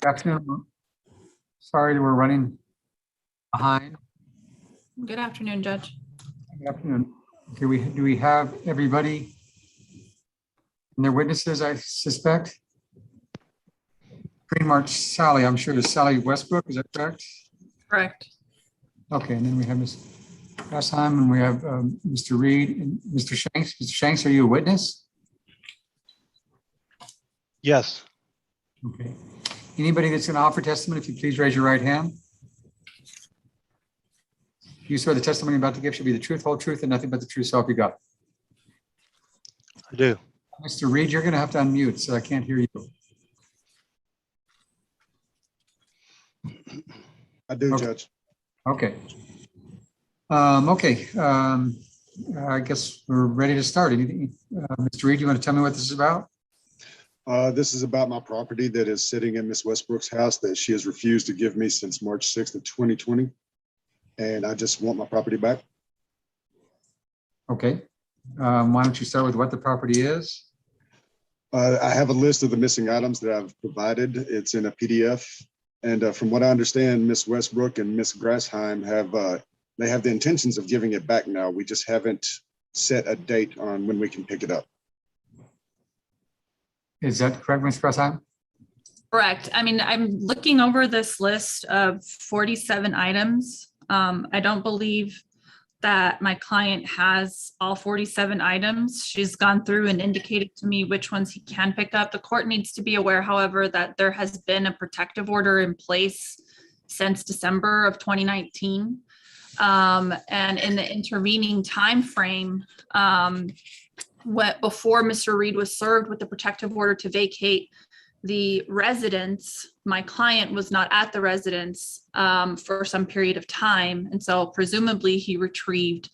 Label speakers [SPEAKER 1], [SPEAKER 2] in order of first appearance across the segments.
[SPEAKER 1] Afternoon. Sorry, we're running behind.
[SPEAKER 2] Good afternoon, Judge.
[SPEAKER 1] Good afternoon. Do we have everybody and their witnesses, I suspect? Pretty much Sally, I'm sure is Sally Westbrook, is that correct?
[SPEAKER 2] Correct.
[SPEAKER 1] Okay, and then we have Ms. Grasheim and we have Mr. Reed and Mr. Shanks. Mr. Shanks, are you a witness?
[SPEAKER 3] Yes,
[SPEAKER 1] Okay. Anybody that's going to offer testimony, if you please raise your right hand. You swear the testimony you're about to give should be the truth, whole truth, and nothing but the truth, so help you God.
[SPEAKER 3] I do.
[SPEAKER 1] Mr. Reed, you're going to have to unmute, so I can't hear you.
[SPEAKER 4] I do,
[SPEAKER 1] Okay.
[SPEAKER 4] Judge.
[SPEAKER 1] Okay. I guess we're ready to start. Anything, Mr. Reed, you want to tell me what this is about?
[SPEAKER 4] This is about my property that is sitting in Miss Westbrook's house that she has refused to give me since March 6th of 2020. And I just want my property back.
[SPEAKER 1] Okay. Why don't you start with what the property is?
[SPEAKER 4] I have a list of the missing items that I've provided. It's in a PDF. And from what I understand, Miss Westbrook and Miss Grasheim they have the intentions of giving it back now. We just haven't set a date on when we can pick it up.
[SPEAKER 1] Is that correct, Ms. Grasheim?
[SPEAKER 2] Correct. I mean, I'm looking over this list of 47 items. I don't believe that my client has all 47 items. She's gone through and indicated to me which ones he can pick up. The court needs to be aware, however, that there has been a protective order in place since December of 2019. And in the intervening timeframe, before Mr. Reed was served with the protective order to vacate the residence, my client was not at the residence for some period of time. And so presumably he retrieved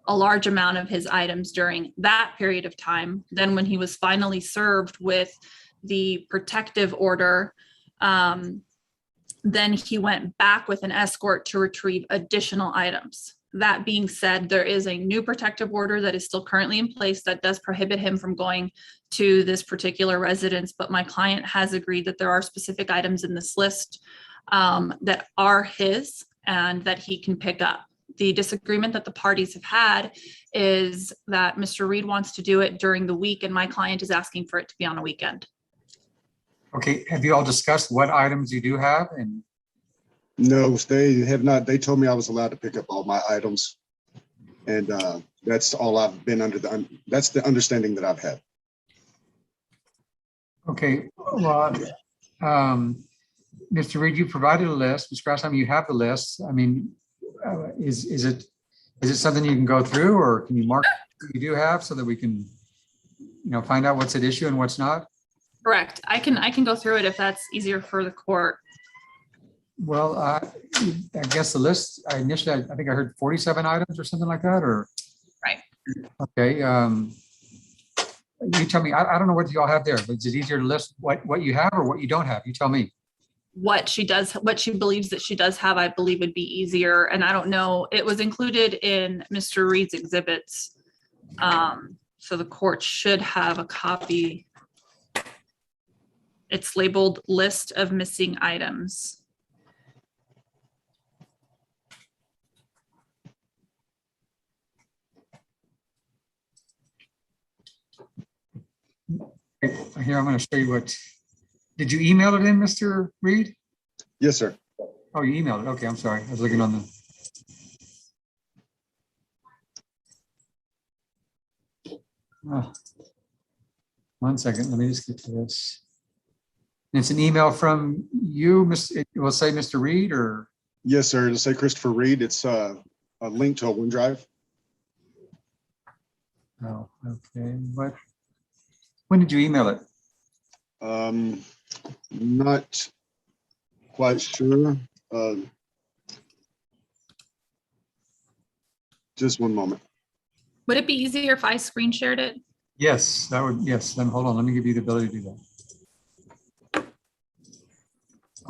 [SPEAKER 2] a large amount of his items during that period of time. Then when he was finally served with the protective order, then he went back with an escort to retrieve additional items. That being said, there is a new protective order that is still currently in place that does prohibit him from going to this particular residence, but my client has agreed that there are specific items in this list that are his and that he can pick up. The disagreement that the parties have had is that Mr. Reed wants to do it during the week and my client is asking for it to be on a weekend.
[SPEAKER 1] Okay, have you all discussed what items you do have? And
[SPEAKER 4] No, they have not. They told me I was allowed to pick up all my items. And that's all I've been under that's the understanding that I've had.
[SPEAKER 1] okay, well, Mr. Reed, you provided a list. Ms. Grasheim, you have the list. I mean, is it something you can go through, or can you mark what you do have so that we can, find out what's at issue and what's not?
[SPEAKER 2] Correct. I can go through it if that's easier for the court.
[SPEAKER 1] Well, I guess the list, I think I heard 47 items or something like that, or?
[SPEAKER 2] Right.
[SPEAKER 1] Okay. You tell me, I don't know what you all have there, but is it easier to list what you have or what you don't have? You tell me.
[SPEAKER 2] What she believes that she does have, I believe would be easier. And I don't know, it was included in Mr. Reed's exhibits. So the court should have a copy. It's labeled list of missing items.
[SPEAKER 1] Here, I'm going to show you did you email it in, Mr. Reed?
[SPEAKER 4] Yes, sir.
[SPEAKER 1] Oh, you emailed it. Okay, I'm sorry. I was looking on the. 1 second. Let me just get to this. It's an email from you, it will say Mr. Reed, or?
[SPEAKER 4] Yes, sir. It'll say Christopher Reed. It's a link to a OneDrive.
[SPEAKER 1] Oh, okay. When did you email it?
[SPEAKER 4] Not quite sure. Just one moment.
[SPEAKER 2] Would it be easier if I screen shared it?
[SPEAKER 1] Yes, that would, yes. Then hold on. Let me give you the ability to do that.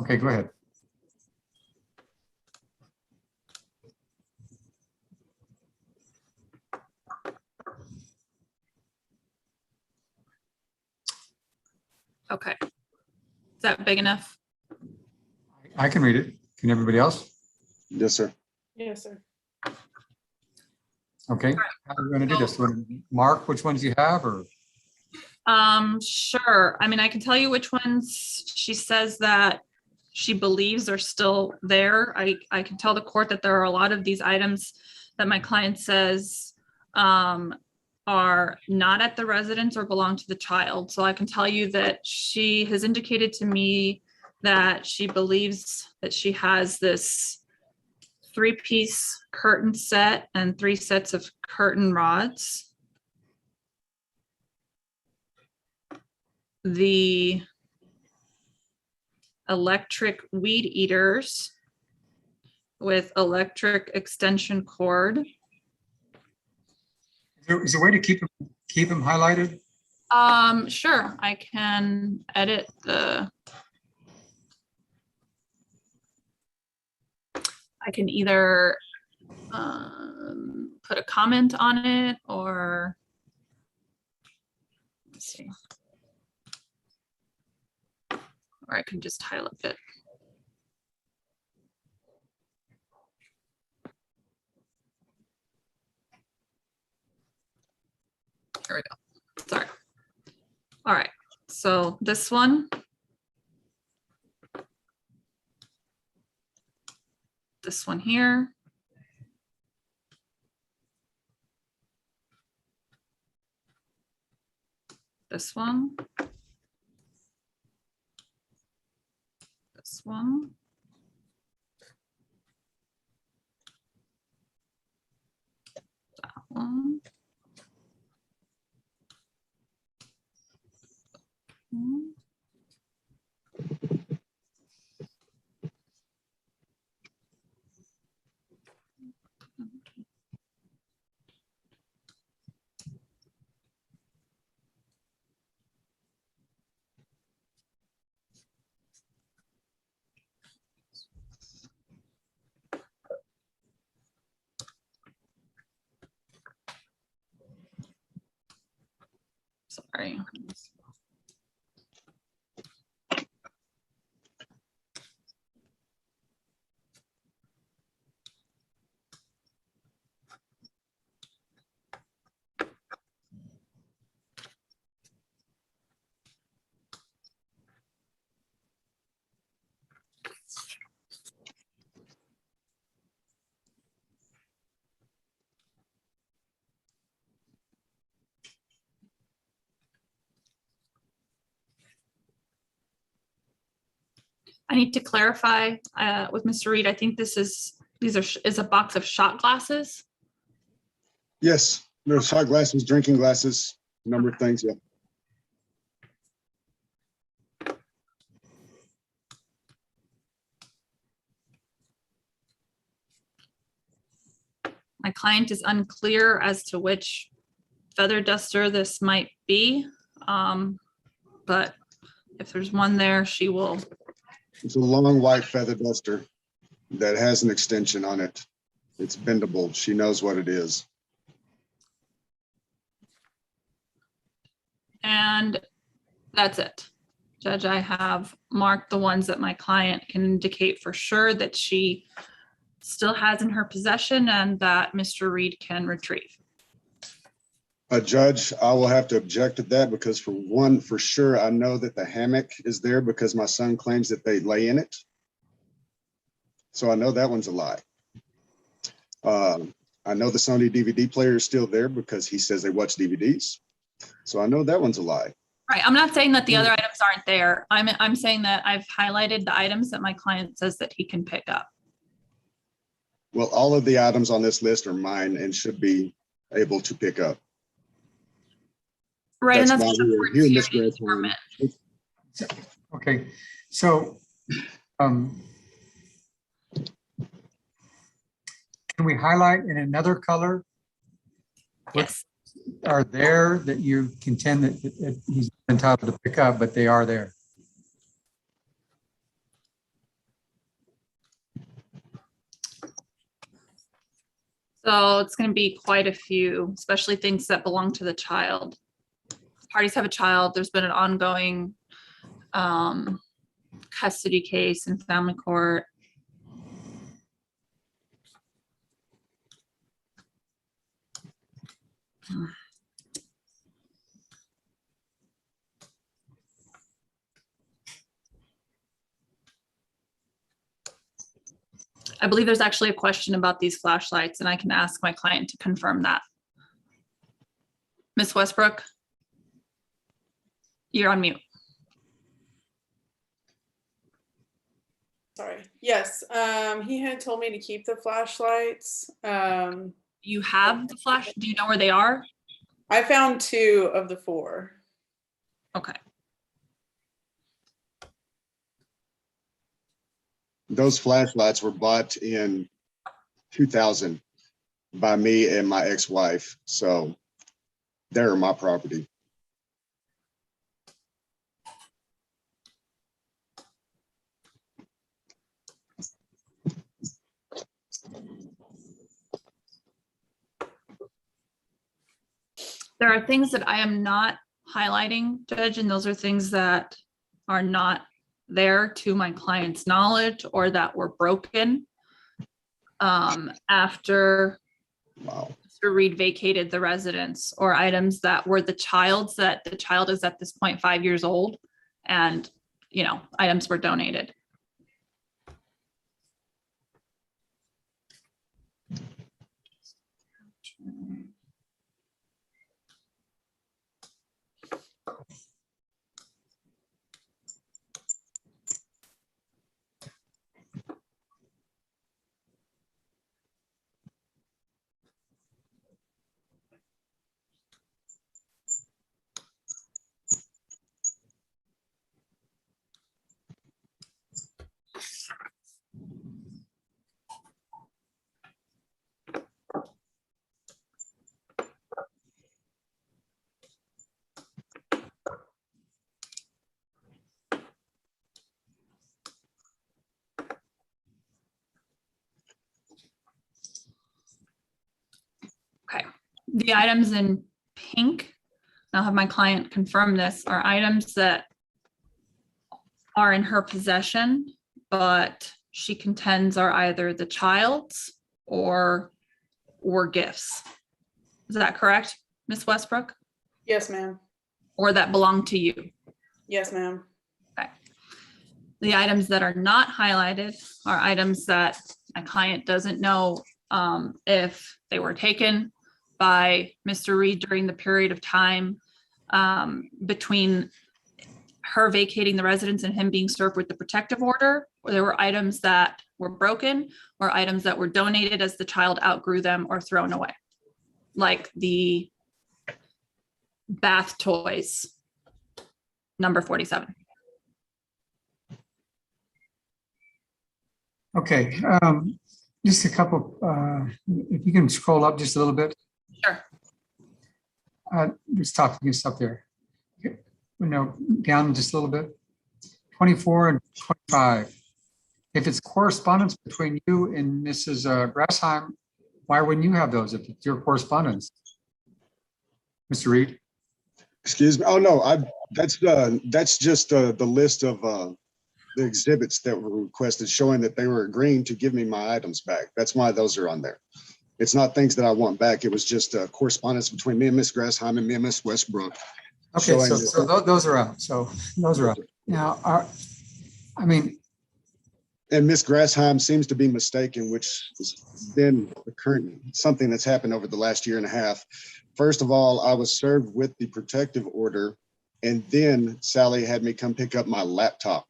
[SPEAKER 1] Okay, go ahead.
[SPEAKER 2] Okay. Is that big enough?
[SPEAKER 1] I can read it. Can everybody else?
[SPEAKER 4] Yes, sir.
[SPEAKER 5] Yes, sir.
[SPEAKER 1] Okay, how are we going to do this? Mark, which ones you have, or?
[SPEAKER 2] Sure. I mean, I can tell you which ones she says that she believes are still there. I can tell the court that there are a lot of these items that my client says are not at the residence or belong to the child. So I can tell you that she has indicated to me that she believes that she has this 3-piece curtain set and 3 sets of curtain rods. The electric weed eaters with electric extension cord.
[SPEAKER 1] Is there a way to keep them highlighted?
[SPEAKER 2] Sure, I can edit I can either put a comment on it or let's see. Or I can just highlight it. Here we go. Sorry. All right. So this one. This one here. This one. This one. That one. Sorry. I need to clarify with Mr. Reed. I think is a box of shot glasses.
[SPEAKER 4] Yes, there's shot glasses, drinking glasses, a number of things. Yeah.
[SPEAKER 2] My client is unclear as to which feather duster this might be. But if there's one there, she will.
[SPEAKER 4] It's a long white feather duster that has an extension on it. It's bendable. She knows what it is.
[SPEAKER 2] And that's it. Judge, I have marked the ones that my client can indicate for sure that she still has in her possession and that Mr. Reed can retrieve.
[SPEAKER 4] Judge, I will have to object to that because for sure, I know that the hammock is there because my son claims that they lay in it. So I know that one's a lie. I know the Sony DVD player is still there because he says they watch DVDs. So I know that one's a lie.
[SPEAKER 2] Right. I'm not saying that the other items aren't there. I'm saying that I've highlighted the items that my client says that he can pick up.
[SPEAKER 4] Well, all of the items on this list are mine and should be able to pick up.
[SPEAKER 2] Right. And
[SPEAKER 4] That's
[SPEAKER 2] that's
[SPEAKER 4] why
[SPEAKER 2] what the
[SPEAKER 4] we're
[SPEAKER 2] court's
[SPEAKER 4] here,
[SPEAKER 2] here
[SPEAKER 4] Ms.
[SPEAKER 2] to
[SPEAKER 4] Gradheim.
[SPEAKER 2] determine.
[SPEAKER 1] Okay, so can we highlight in another color
[SPEAKER 2] Yes.
[SPEAKER 1] are there that you contend that he's entitled to pick up, but they are there?
[SPEAKER 2] So it's going to be quite a few, especially things that belong to the child. Parties have a child. There's been an ongoing custody case and family court. I believe there's actually a question about these flashlights, and I can ask my client to confirm that. Ms. Westbrook? You're on mute.
[SPEAKER 5] Sorry. Yes, he had told me to keep the flashlights.
[SPEAKER 2] You have the flash? Do you know where they are?
[SPEAKER 5] I found 2 of the 4.
[SPEAKER 2] Okay.
[SPEAKER 4] Those flashlights were bought in 2000 by me and my ex-wife. So they're my property.
[SPEAKER 2] There are things that I am not highlighting, Judge, and those are things that are not there to my client's knowledge or that were broken after
[SPEAKER 4] Wow.
[SPEAKER 2] Mr. Reed vacated the residence, or items that were the child's, that the child is at this point 5 years old, and, you know, items were donated. Okay, the items in pink, I'll have my client confirm this, are items that are in her possession, but she contends are either the child's or were gifts. Is that correct, Ms. Westbrook?
[SPEAKER 5] Yes, ma'am.
[SPEAKER 2] Or that belong to you?
[SPEAKER 5] Yes, ma'am.
[SPEAKER 2] Okay. The items that are not highlighted are items that my client doesn't know if they were taken by Mr. Reed during the period of time between her vacating the residence and him being served with the protective order, or there were items that were broken or items that were donated as the child outgrew them or thrown away, like the bath toys, number 47.
[SPEAKER 1] Okay, just a couple, if you can scroll up just a little bit.
[SPEAKER 2] Sure.
[SPEAKER 1] Just talk, you can stop there. Okay. No, down just a little bit. 24 and 25. If it's correspondence between you and Mrs. Grasheim, why wouldn't you have those if it's your correspondence? Mr. Reed?
[SPEAKER 4] Excuse me. Oh, no, that's just the list of the exhibits that were requested showing that they were agreeing to give me my items back. That's why those are on there. It's not things that I want back. It was just correspondence between me and Miss Grasheim and me and Miss Westbrook.
[SPEAKER 1] Okay,
[SPEAKER 4] showing
[SPEAKER 1] so those are out. So those are out. Now, I mean,
[SPEAKER 4] and Miss Grasheim seems to be mistaken, which has been occurring, something that's happened over the last year and a half. First of all, I was served with the protective order, and then Sally had me come pick up my laptop.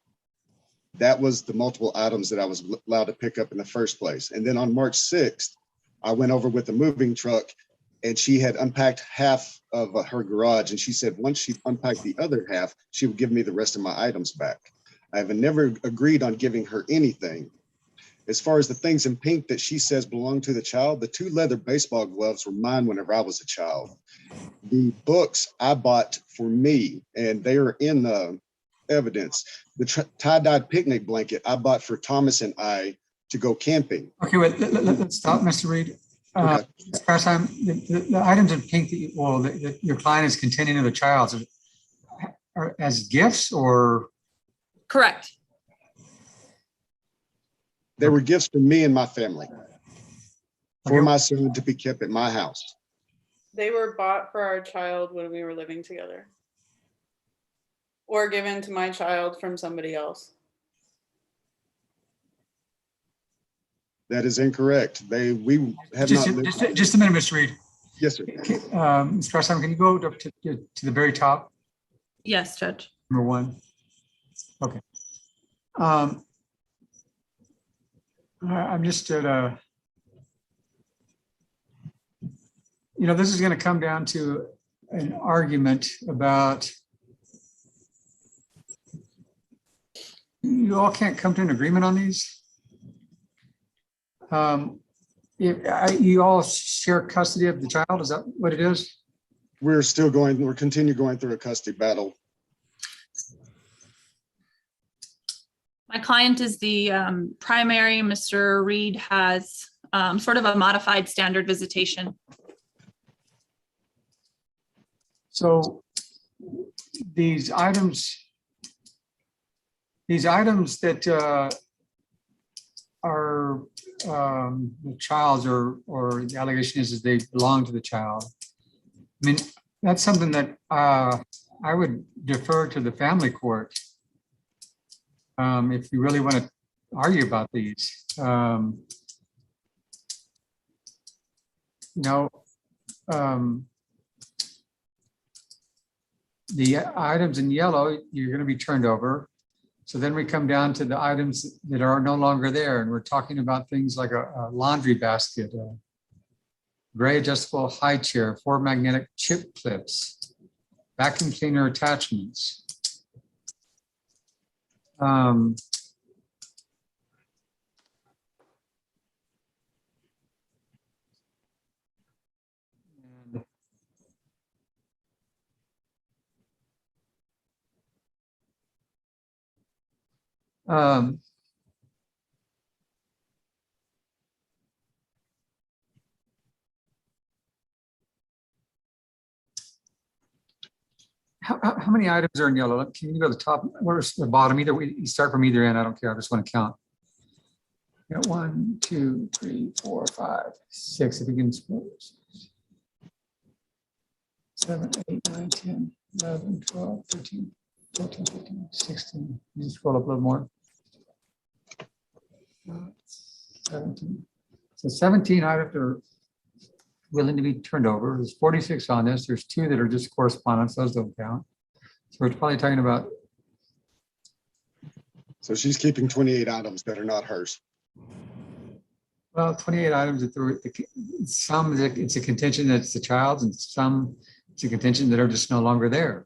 [SPEAKER 4] That was the multiple items that I was allowed to pick up in the first place. And then on March 6th, I went over with the moving truck, and she had unpacked half of her garage. And she said, once she unpacked the other half, she would give me the rest of my items back. I have never agreed on giving her anything. As far as the things in pink that she says belong to the child, the 2 leather baseball gloves were mine whenever I was a child. The books I bought for me, and they are in the evidence. The tie-dyed picnic blanket I bought for Thomas and I to go camping.
[SPEAKER 1] okay, wait, let's stop, Mr. Reed.
[SPEAKER 4] Okay.
[SPEAKER 1] Ms. Grasheim, the items in pink that your client is contending to the child's are as gifts or?
[SPEAKER 2] Correct.
[SPEAKER 4] They were gifts for me and my family, for
[SPEAKER 1] Okay.
[SPEAKER 4] my son to be kept at my house.
[SPEAKER 5] They were bought for our child when we were living together. Or given to my child from somebody else.
[SPEAKER 4] That is incorrect. We have not.
[SPEAKER 1] Just a minute, Mr. Reed.
[SPEAKER 4] Yes, sir.
[SPEAKER 1] Ms. Grassham, can you go up to the very top,
[SPEAKER 2] Yes, Judge.
[SPEAKER 1] number 1? Okay. I'm just at a, this is going to come down to an argument about, you all can't come to an agreement on these. You all share custody of the child, is that what it is?
[SPEAKER 4] We're continue going through a custody battle.
[SPEAKER 2] My client is the primary. Mr. Reed has sort of a modified standard visitation.
[SPEAKER 1] So these items that are the child's, or the allegation is that they belong to the child. I mean, that's something that I would defer to the family court if you really want to argue about these. The items in yellow, you're going to be turned over. So then we come down to the items that are no longer there. And we're talking about things like a laundry basket, a gray adjustable high chair, 4 magnetic chip clips, vacuum cleaner attachments. And, how many items are in yellow? Can you go to the top or the bottom? Either way, you start from either end. I don't care. I just want to count. You got 1, 2, 3, 4, 5, 6. If you can, 7, 8, 9, 10, 11, 12, 13, 14, 15, 16. You just scroll up a little more. 17. So 17 items are willing to be turned over. There's 46 on this. There's 2 that are just correspondence. Those don't count. So we're probably talking about.
[SPEAKER 4] So she's keeping 28 items that are not hers.
[SPEAKER 1] Well, 28 items that some it's a contention that it's the child's, and some it's a contention that are just no longer there.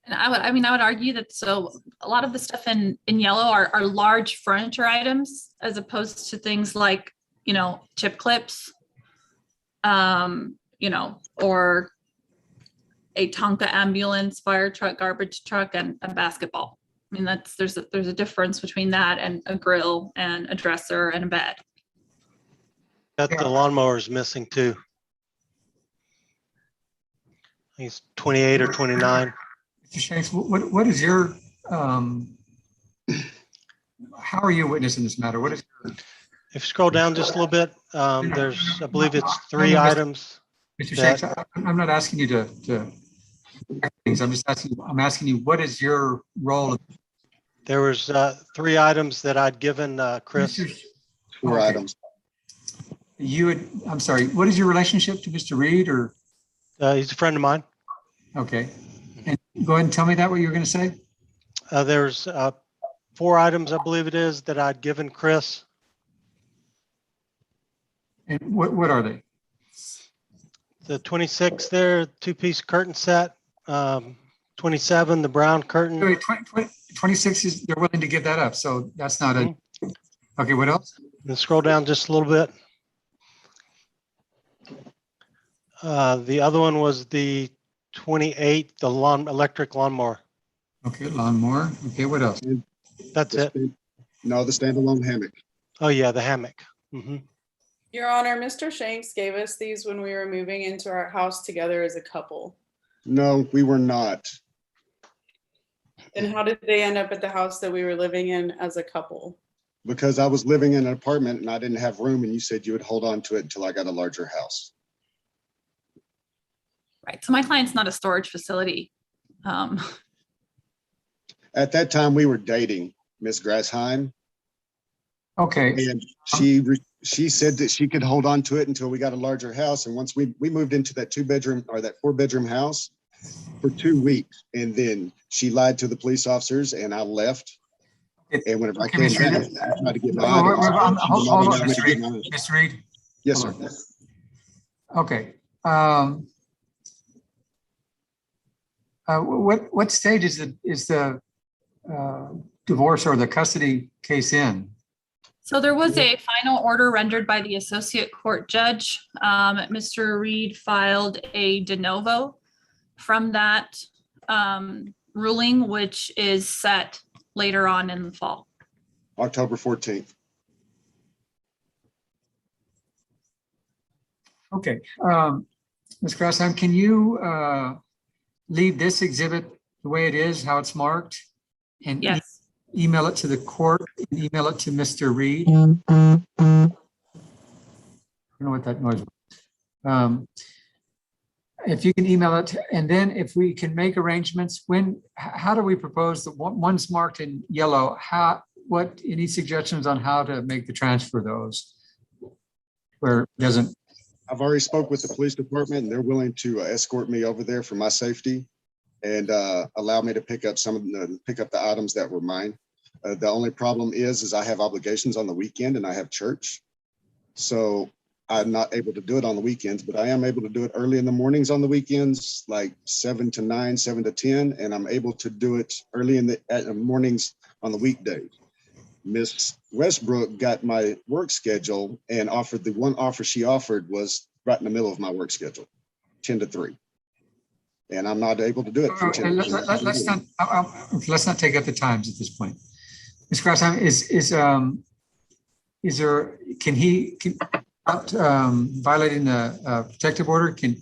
[SPEAKER 2] And I would argue that so a lot of the stuff in yellow are large furniture items as opposed to things like, chip clips, or a Tonka ambulance, fire truck, garbage truck, and a basketball. I mean, there's a difference between that and a grill and a dresser and a bed.
[SPEAKER 3] Got the lawnmowers missing too. I think it's 28 or 29.
[SPEAKER 1] Mr. Shanks, what is your, how are you witnessing this matter? What is your,
[SPEAKER 3] If you scroll down just a little bit, there's, I believe it's 3 items.
[SPEAKER 1] Mr. Shanks, I'm not asking you to things. I'm asking you, what is your role?
[SPEAKER 3] There was 3 items that I'd given Chris.
[SPEAKER 4] 4
[SPEAKER 1] Okay.
[SPEAKER 4] items.
[SPEAKER 1] I'm sorry, what is your relationship to Mr. Reed, or?
[SPEAKER 3] He's a friend of mine.
[SPEAKER 1] Okay. And go ahead and tell me what you were going to say.
[SPEAKER 3] There's 4 items, I believe it is, that I'd given Chris.
[SPEAKER 1] And what are they?
[SPEAKER 3] The 26 there, 2-piece curtain set. 27, the brown curtain.
[SPEAKER 1] Wait, 26 is, they're willing to give that up. So that's not a, okay, what else?
[SPEAKER 3] And scroll down just a little bit. The other one was the 28, the electric lawnmower.
[SPEAKER 1] Okay, lawnmower. Okay, what else?
[SPEAKER 3] That's it.
[SPEAKER 4] No, the standalone hammock.
[SPEAKER 3] Oh yeah, the hammock. Mm-hmm.
[SPEAKER 5] Your Honor, Mr. Shanks gave us these when we were moving into our house together as a couple.
[SPEAKER 4] No, we were not.
[SPEAKER 5] And how did they end up at the house that we were living in as a couple?
[SPEAKER 4] Because I was living in an apartment and I didn't have room, and you said you would hold on to it until I got a larger house.
[SPEAKER 2] Right. So my client's not a storage facility.
[SPEAKER 4] At that time, we were dating Miss Grassheim,
[SPEAKER 1] Okay,
[SPEAKER 4] and she said that she could hold on to it until we got a larger house. And once we moved into that 2-bedroom or that 4-bedroom house for 2 weeks, and then she lied to the police officers, and I left. And whenever I
[SPEAKER 1] Okay,
[SPEAKER 4] came
[SPEAKER 1] Mr.
[SPEAKER 4] back, I tried to get my
[SPEAKER 1] Hold
[SPEAKER 4] items.
[SPEAKER 1] hold on, Mr. Reed.
[SPEAKER 4] Mine.
[SPEAKER 1] Mr. Reed.
[SPEAKER 4] Yes, sir.
[SPEAKER 1] Okay. What stage is the divorce or the custody case in?
[SPEAKER 2] So there was a final order rendered by the associate court judge. Mr. Reed filed a de novo from that ruling, which is set later on in the fall.
[SPEAKER 4] October 14th.
[SPEAKER 1] Okay. Ms. Grassheim, can you leave this exhibit the way it is, how it's marked? And
[SPEAKER 2] Yes.
[SPEAKER 1] email it to the court, and email it to Mr. Reed? I don't know what that noise was. If you can email it, and then if we can make arrangements, how do we propose that one's marked in yellow? Any suggestions on how to make the transfer of those? Where it doesn't,
[SPEAKER 4] I've already spoke with the police department, and they're willing to escort me over there for my safety and allow me to pick up the items that were mine. The only problem is I have obligations on the weekend and I have church. So I'm not able to do it on the weekends, but I am able to do it early in the mornings on the weekends, like 7 to 9, 7 to 10. And I'm able to do it early in the mornings on the weekdays. Miss Westbrook got my work schedule and offered the one offer she offered was right in the middle of my work schedule, 10 to 3. And I'm not able to do it. From 10 to 3.
[SPEAKER 1] let's not take up the times at this point. Ms. Grassheim, violating the protective order, can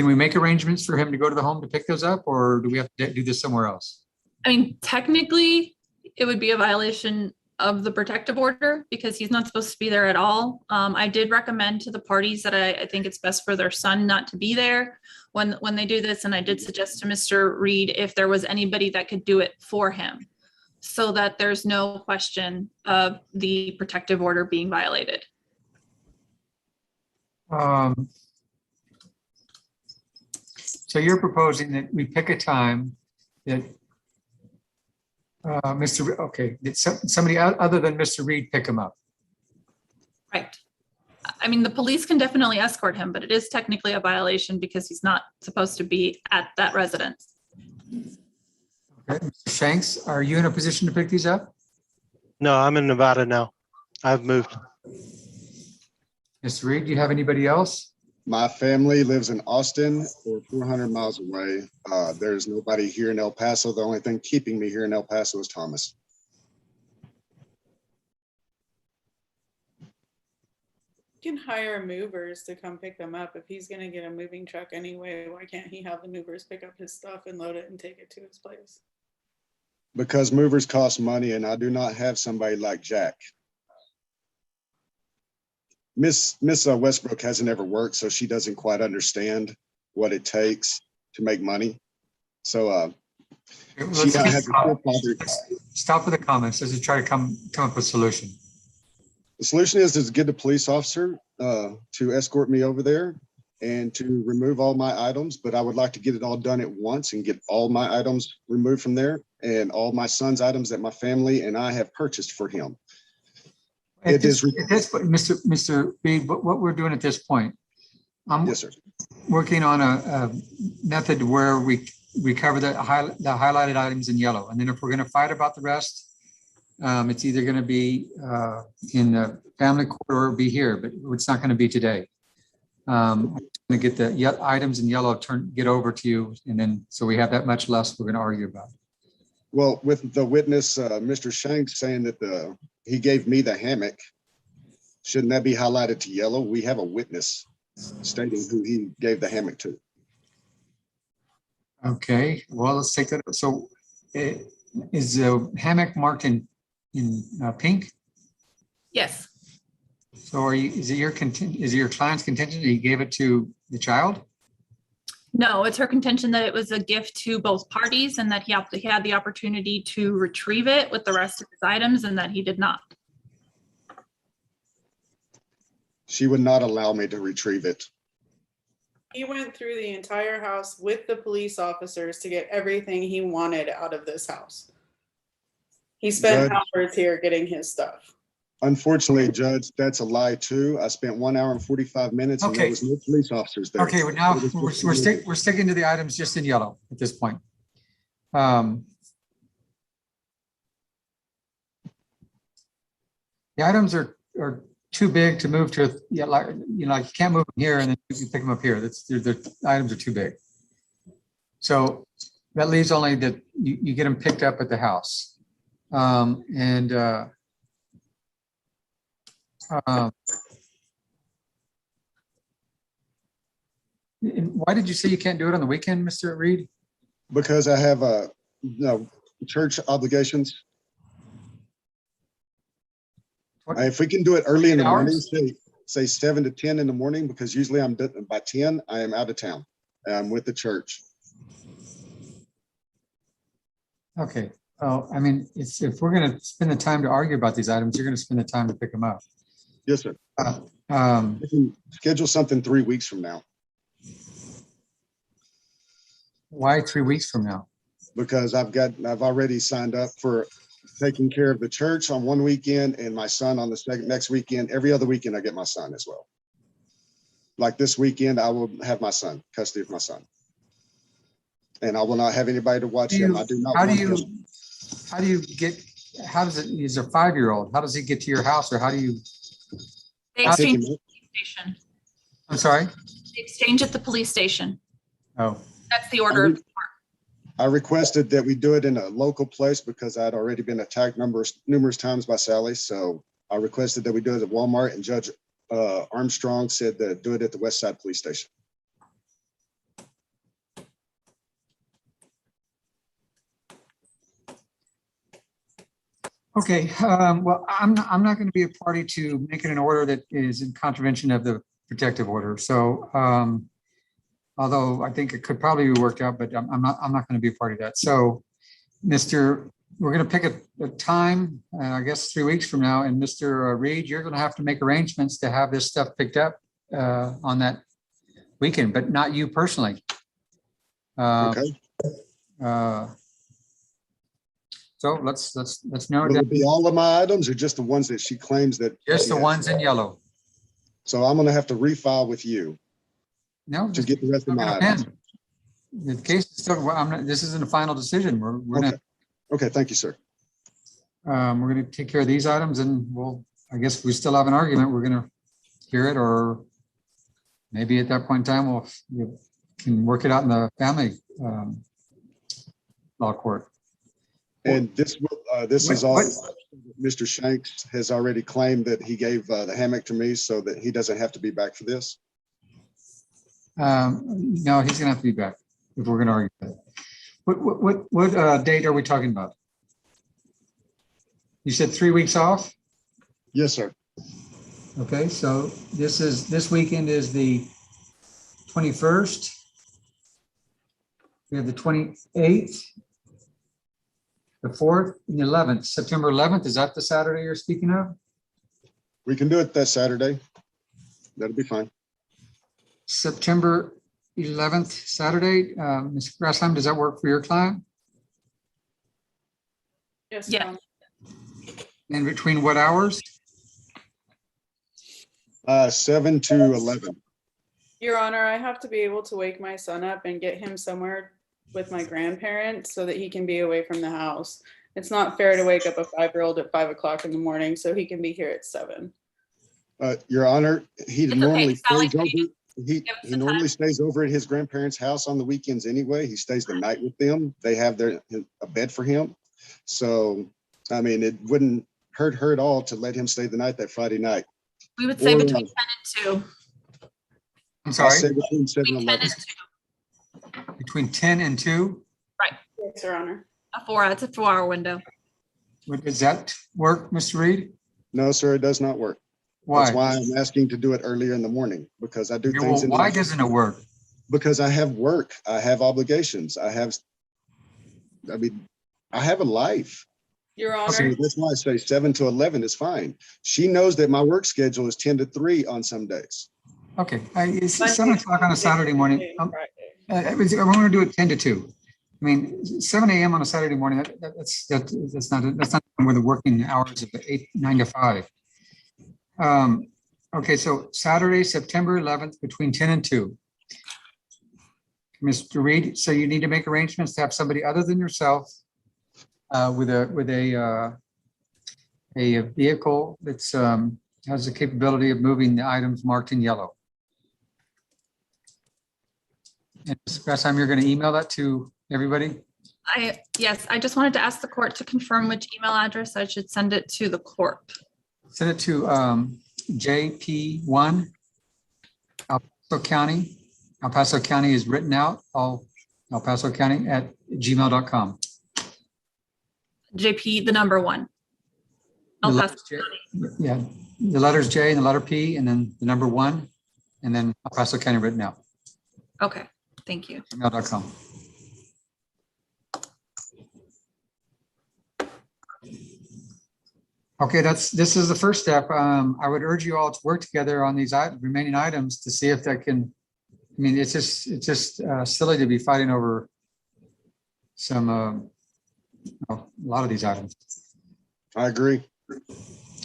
[SPEAKER 1] we make arrangements for him to go to the home to pick those up, or do we have to do this somewhere else?
[SPEAKER 2] I mean, technically, it would be a violation of the protective order because he's not supposed to be there at all. I did recommend to the parties that I think it's best for their son not to be there when they do this. And I did suggest to Mr. Reed if there was anybody that could do it for him so that there's no question of the protective order being violated.
[SPEAKER 1] So you're proposing that we pick a time that did somebody other than Mr. Reed pick him up?
[SPEAKER 2] Right. I mean, the police can definitely escort him, but it is technically a violation because he's not supposed to be at that residence.
[SPEAKER 1] Okay, Mr. Shanks, are you in a position to pick these up?
[SPEAKER 3] No, I'm in Nevada now. I've moved.
[SPEAKER 1] Mr. Reed, do you have anybody else?
[SPEAKER 4] My family lives in Austin or 400 miles away. There's nobody here in El Paso. The only thing keeping me here in El Paso is Thomas.
[SPEAKER 5] You can hire movers to come pick them up. If he's gonna get a moving truck anyway, why can't he have the movers pick up his stuff and load it and take it to his place?
[SPEAKER 4] Because movers cost money and I do not have somebody like Jack. Miss Westbrook hasn't ever worked, so she doesn't quite understand what it takes to make money. So she has a stepfather.
[SPEAKER 1] Stop with the comments. Let's just try to come up with a solution.
[SPEAKER 4] The solution is to get the police officer to escort me over there and to remove all my items, but I would like to get it all done at once and get all my items removed from there and all my son's items that my family and I have purchased for him.
[SPEAKER 1] At this point, Mr. Reed, what we're doing at this point, I'm
[SPEAKER 4] Yes, sir.
[SPEAKER 1] working on a method where we cover the highlighted items in yellow. And then if we're going to fight about the rest, it's either going to be in the family court or be here, but it's not going to be today. I'm going to get the items in yellow, get over to you. And then, so we have that much less we're going to argue about.
[SPEAKER 4] Well, with the witness, Mr. Shanks saying that he gave me the hammock, shouldn't that be highlighted to yellow? We have a witness stating who he gave the hammock to.
[SPEAKER 1] Okay, well, let's take that. So is the hammock marked in pink?
[SPEAKER 2] Yes,
[SPEAKER 1] So is it your client's contention that he gave it to the child?
[SPEAKER 2] no, it's her contention that it was a gift to both parties and that he had the opportunity to retrieve it with the rest of his items and that he did not.
[SPEAKER 4] She would not allow me to retrieve it.
[SPEAKER 5] He went through the entire house with the police officers to get everything he wanted out of this house. He spent
[SPEAKER 4] Judge-
[SPEAKER 5] hours here getting his stuff.
[SPEAKER 4] Unfortunately, Judge, that's a lie too. I spent 1 hour and 45 minutes and there
[SPEAKER 1] Okay.
[SPEAKER 4] was no police officers there.
[SPEAKER 1] Okay, well, now
[SPEAKER 4] It was
[SPEAKER 1] we're
[SPEAKER 4] just-
[SPEAKER 1] we're sticking to the items just in yellow at this point. The items are too big to move to, like you can't move them here and then you can pick them up here. The items are too big. So that leaves only that you get them picked up at the house. And why did you say you can't do it on the weekend, Mr. Reed?
[SPEAKER 4] Because I have church obligations. If we can do it early in the morning,
[SPEAKER 1] Hours?
[SPEAKER 4] say 7 to 10 in the morning, because usually I'm done by 10, I am out of town. I'm with the church.
[SPEAKER 1] Okay, well, I mean, if we're gonna spend the time to argue about these items, you're gonna spend the time to pick them up.
[SPEAKER 4] Yes, sir.
[SPEAKER 1] Um,
[SPEAKER 4] We can schedule something 3 weeks from now,
[SPEAKER 1] Why 3 weeks from now?
[SPEAKER 4] because I've already signed up for taking care of the church on one weekend and my son on the next weekend. Every other weekend I get my son as well. Like this weekend, I will have my son, custody of my son. And I will not have anybody to watch him. I do not.
[SPEAKER 1] How do
[SPEAKER 4] want
[SPEAKER 1] you,
[SPEAKER 4] him-
[SPEAKER 1] he's a 5-year-old, how does he get to your house or how do you,
[SPEAKER 2] They
[SPEAKER 1] I'll
[SPEAKER 4] take
[SPEAKER 2] exchange
[SPEAKER 4] him-
[SPEAKER 2] at the police station.
[SPEAKER 1] I'm sorry?
[SPEAKER 2] They exchange at the police station.
[SPEAKER 1] Oh,
[SPEAKER 2] That's the order.
[SPEAKER 4] I requested that we do it in a local place because I'd already been attacked numerous times by Sally. So I requested that we do it at Walmart, and Judge Armstrong said that do it at the West Side Police Station.
[SPEAKER 1] okay, well, I'm not gonna be a party to making an order that is in contravention of the protective order, so, although I think it could probably be worked out, but I'm not gonna be a party to that, so, we're gonna pick a time, I guess 3 weeks from now, and Mr. Reed, you're gonna have to make arrangements to have this stuff picked up on that weekend, but not you personally.
[SPEAKER 4] Okay.
[SPEAKER 1] So let's narrow it
[SPEAKER 4] Will
[SPEAKER 1] down,
[SPEAKER 4] it be all of my items or just the ones that she claims that?
[SPEAKER 1] just the
[SPEAKER 4] Yeah.
[SPEAKER 1] ones in yellow.
[SPEAKER 4] So I'm gonna have to refile with you
[SPEAKER 1] No,
[SPEAKER 4] to
[SPEAKER 1] just
[SPEAKER 4] get the rest of
[SPEAKER 1] not
[SPEAKER 4] my
[SPEAKER 1] gonna
[SPEAKER 4] items.
[SPEAKER 1] pen. The case is still, well, I'm not, this isn't a final decision. We're
[SPEAKER 4] Okay. Okay, thank you, sir.
[SPEAKER 1] we're gonna take care of these items and I guess we still have an argument. We're gonna hear it or maybe at that point in time, we can work it out in the family law court.
[SPEAKER 4] And this is all,
[SPEAKER 1] What-
[SPEAKER 4] Mr. Shanks has already claimed that he gave the hammock to me so that he doesn't have to be back for this.
[SPEAKER 1] No, he's gonna have to be back if we're gonna argue that. What date are we talking about? You said 3 weeks off?
[SPEAKER 4] Yes, sir.
[SPEAKER 1] Okay, so this weekend is the 21st. We have the 28th, the 4th, and the 11th. September 11th, is that the Saturday you're speaking of?
[SPEAKER 4] We can do it that Saturday. That'll be fine.
[SPEAKER 1] September 11th, Saturday. Ms. Grassham, does that work for your client?
[SPEAKER 5] Yes,
[SPEAKER 2] Yeah.
[SPEAKER 5] Tom.
[SPEAKER 1] And between what hours?
[SPEAKER 4] 7 to 11.
[SPEAKER 5] Your Honor, I have to be able to wake my son up and get him somewhere with my grandparents so that he can be away from the house. It's not fair to wake up a 5-year-old at 5 o'clock in the morning so he can be here at 7.
[SPEAKER 4] Your Honor, he
[SPEAKER 2] It's okay,
[SPEAKER 4] normally
[SPEAKER 2] Sally,
[SPEAKER 4] stays over. He
[SPEAKER 2] Give us
[SPEAKER 4] he
[SPEAKER 2] the
[SPEAKER 4] normally
[SPEAKER 2] time.
[SPEAKER 4] stays over at his grandparents' house on the weekends anyway. He stays the night with them. They have a bed for him. So, I mean, it wouldn't hurt her at all to let him stay the night that Friday night.
[SPEAKER 2] We would say
[SPEAKER 4] Or,
[SPEAKER 2] between 10 and 2.
[SPEAKER 1] I'm
[SPEAKER 4] I'll
[SPEAKER 1] sorry,
[SPEAKER 4] say between 7 and
[SPEAKER 2] Between 10
[SPEAKER 4] 11.
[SPEAKER 2] and 2.
[SPEAKER 1] between 10 and 2?
[SPEAKER 5] Yes, Your Honor.
[SPEAKER 2] It's a 4-hour window.
[SPEAKER 1] Does that work, Mr. Reed?
[SPEAKER 4] No, sir, it does not work.
[SPEAKER 1] Why?
[SPEAKER 4] That's why I'm asking to do it earlier in the morning, because I do
[SPEAKER 1] Yeah,
[SPEAKER 4] things
[SPEAKER 1] well,
[SPEAKER 4] in
[SPEAKER 1] why
[SPEAKER 4] the,
[SPEAKER 1] doesn't it work?
[SPEAKER 4] because I have work, I have obligations, I have a life.
[SPEAKER 5] Your
[SPEAKER 4] So
[SPEAKER 5] Honor,
[SPEAKER 4] that's why I say 7 to 11 is fine. She knows that my work schedule is 10 to 3 on some days.
[SPEAKER 1] Okay, it's
[SPEAKER 5] Monday,
[SPEAKER 1] 7 o'clock on a
[SPEAKER 5] Tuesday,
[SPEAKER 1] Saturday morning.
[SPEAKER 5] Friday.
[SPEAKER 1] I want to do it 10 to 2. I mean, 7 a.m. on a Saturday morning, that's not where the working hours of 9 to 5. Okay, so Saturday, September 11th, between 10 and 2. Mr. Reed, so you need to make arrangements to have somebody other than yourself with a vehicle that's has the capability of moving the items marked in yellow. And Ms. Grassham, you're going to email that to everybody?
[SPEAKER 2] Yes, I just wanted to ask the court to confirm which email address I should send it to the court.
[SPEAKER 1] Send it to JP1 El Paso County. El Paso County is written out, all El Paso County at gmail.com.
[SPEAKER 2] JP, the number 1.
[SPEAKER 1] The
[SPEAKER 2] El Paso
[SPEAKER 1] letters J- Yeah, the letters J and the letter P and then the number 1 and then El Paso County written out,
[SPEAKER 2] Okay, thank you.
[SPEAKER 1] gmail.com. Okay, this is the first step. I would urge you all to work together on these remaining items to see if that can, I mean, it's just silly to be fighting over some, a lot of these items.
[SPEAKER 4] I agree.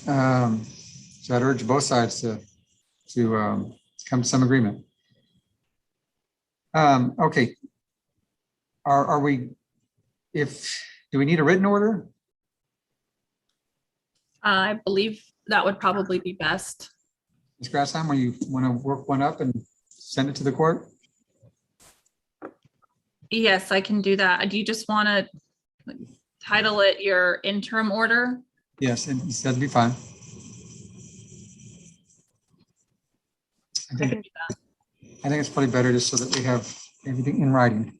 [SPEAKER 1] So I'd urge both sides to come to some agreement. Okay. Are we, do we need a written order?
[SPEAKER 2] I believe that would probably be best.
[SPEAKER 1] Ms. Grassham, will you want to work one up and send it to the court?
[SPEAKER 2] Yes, I can do that. Do you just want to title it your interim order?
[SPEAKER 1] Yes, and that'd be fine. I
[SPEAKER 2] I
[SPEAKER 1] think
[SPEAKER 2] can do that.
[SPEAKER 1] it's probably better just so that we have everything in writing.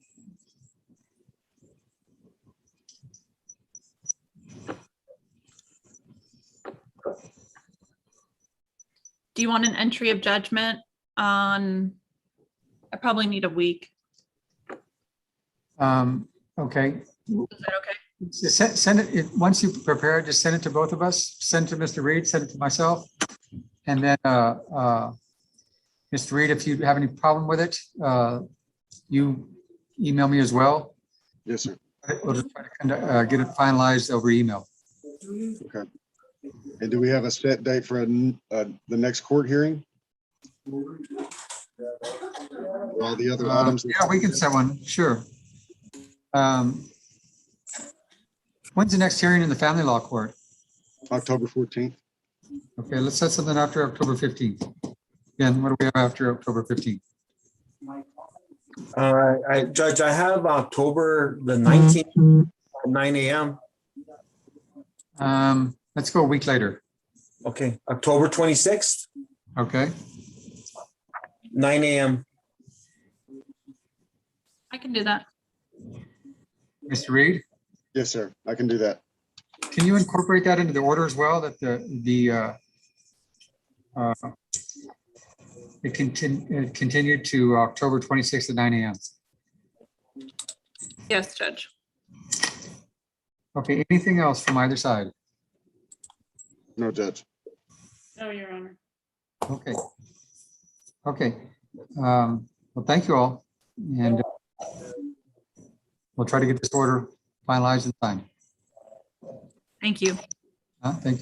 [SPEAKER 2] Do you want an entry of judgment on, I probably need a week.
[SPEAKER 1] Okay,
[SPEAKER 2] Is that okay?
[SPEAKER 1] send it, once you prepare it, just send it to both of us, send it to Mr. Reed, send it to myself. And then, Mr. Reed, if you have any problem with it, you email me as well.
[SPEAKER 4] Yes, sir.
[SPEAKER 1] We'll just try to get it finalized over email.
[SPEAKER 4] Okay. And do we have a set date for the next court hearing? All the other items?
[SPEAKER 1] Yeah, we can set one, sure. When's the next hearing in the family law court?
[SPEAKER 4] October 14th.
[SPEAKER 1] Okay, let's set something after October 15th. Again, what do we have after October 15th?
[SPEAKER 6] Judge, I have October the 19th, at 9 a.m.
[SPEAKER 1] Let's go a week later.
[SPEAKER 6] Okay, October 26th,
[SPEAKER 1] Okay,
[SPEAKER 6] 9 a.m.
[SPEAKER 2] I can do that.
[SPEAKER 1] Mr. Reed,
[SPEAKER 4] Yes, sir. I can do that.
[SPEAKER 1] can you incorporate that into the order as well, that it continued to October 26th at 9 a.m.
[SPEAKER 2] Yes, Judge.
[SPEAKER 1] Okay, anything else from either side?
[SPEAKER 4] No, Judge.
[SPEAKER 5] No, Your Honor.
[SPEAKER 1] Okay. Okay. Well, thank you all. And we'll try to get this order finalized in time.
[SPEAKER 2] Thank you.
[SPEAKER 1] Thank you.